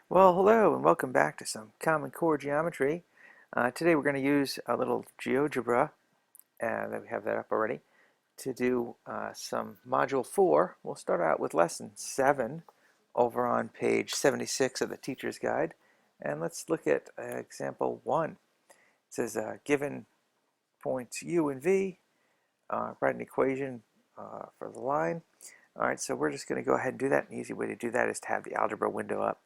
Well, hello and welcome back to some Common Core Geometry. Today we're going to use a little Geogebra, that we have that up already, to do some Module 4. We'll start out with Lesson 7 over on page 76 of the Teacher's Guide. And let's look at example 1. It says, given points U and V, write an equation for the line. Alright, so we're just going to go ahead and do that. An easy way to do that is to have the algebra window up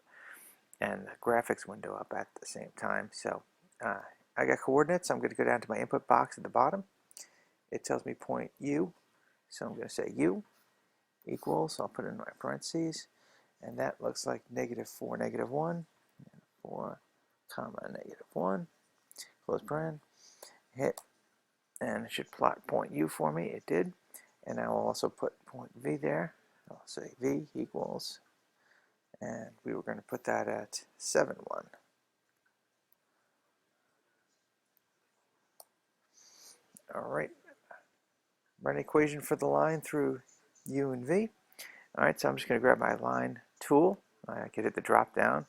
and the graphics window up at the same time. So I got coordinates. I'm going to go down to my input box at the bottom. It tells me point U, so I'm going to say U equals, I'll put it in my parentheses, and that looks like -4, -1, 4, comma, -1, close paren, hit, and it should plot point U for me. It did. And I will also put point V there. I'll say V equals, and we were going to put that at 7, 1. All right, run an equation for the line through U and V. All right, so I'm just going to grab my line tool. I could hit the drop down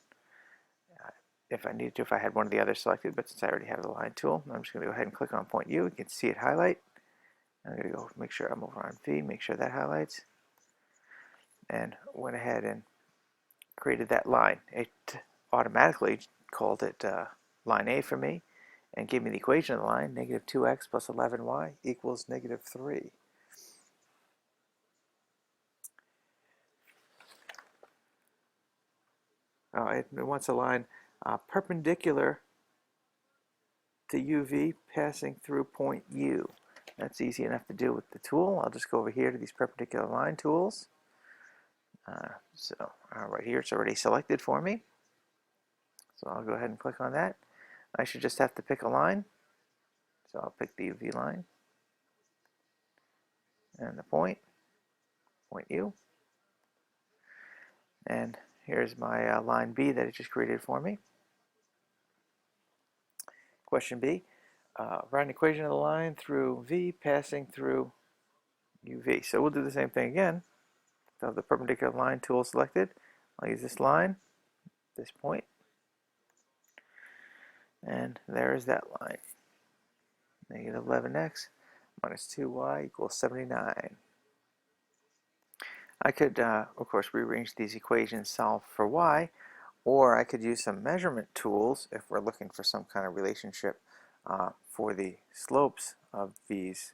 if I needed to, if I had one of the others selected, but since I already have the line tool, I'm just going to go ahead and click on point U. You can see it highlight. I'm going to go make sure I'm over on V, make sure that highlights, and went ahead and created that line. It automatically called it line A for me and gave me the equation of the line, -2x plus 11y equals -3. It wants a line perpendicular to UV passing through point U. That's easy enough to do with the tool. I'll just go over here to these perpendicular line tools. Right here it's already selected for me. So I'll go ahead and click on that. I should just have to pick a line. So I'll pick the UV line and the point U. And here's my line B that it just created for me. Question B, write an equation of the line through V passing through UV. So we'll do the same thing again. So the perpendicular line tool selected. I'll use this line, this point, and there is that line. -11x minus 2y equals 79. I could, of course, rearrange these equations, solve for y, or I could use some measurement tools if we're looking for some kind of relationship for the slopes of these,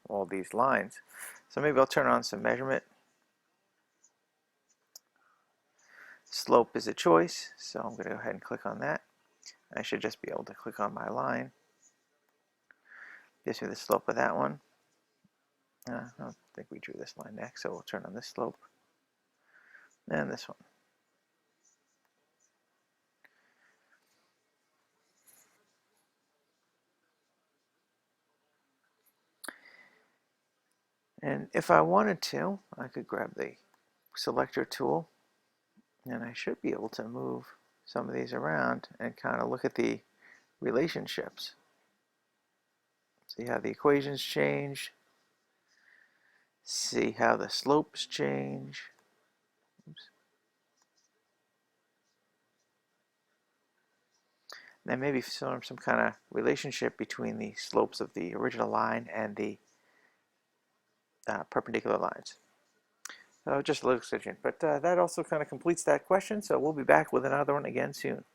all these lines. So maybe I'll turn on some measurement. Slope is a choice, so I'm going to go ahead and click on that. I should just be able to click on my line. Gives me the slope of that one. I don't think we drew this line next, so we'll turn on this slope and this one. And if I wanted to, I could grab the selector tool, and I should be able to move some of these around and kind of look at the relationships. See how the equations change. See how the slopes change. Oops. Then maybe some kind of relationship between the slopes of the original line and the perpendicular lines. So just a little extension. But that also kind of completes that question. So we'll be back with another one again soon.